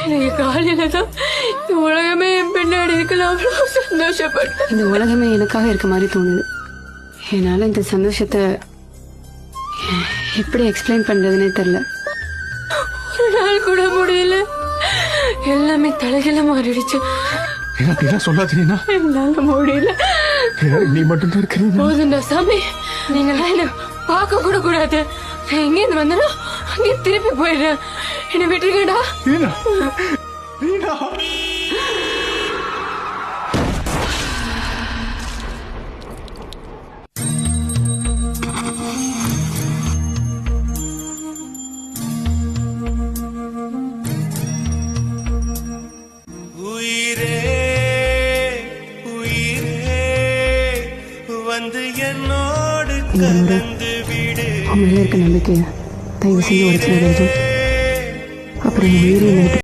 எனக்கு காலையில தான் இந்த உலகமே என் பின்னாடி இருக்கலாம் அவ்வளோ சந்தோஷப்பட்டேன். இந்த உலகமே எனக்காக இருக்க மாதிரி தோணுது. என்னால இந்த சந்தோஷத்தை எப்படி எக்ஸ்பிளைன் பண்றதுன்னே தெரியல. ஒரு நாள் கூட முடியல, எல்லாமே தலைகீழ மாறிடுச்சு. சொல்லாதீங்கன்னா என்னால முடியல. நீ மட்டும் தான் இருக்கிறீங்க. போதுண்டா சாமி, நீங்களாம் என்ன பார்க்க கூட கூடாது. நான் எங்கேருந்து வந்தனா அங்கே திருப்பி போயிடுறேன். என்னை விட்டுருக்கடா. உண்மையில இருக்க நம்பிக்கைய தயவு செஞ்சு உடச்சு அப்புறம் உயிரை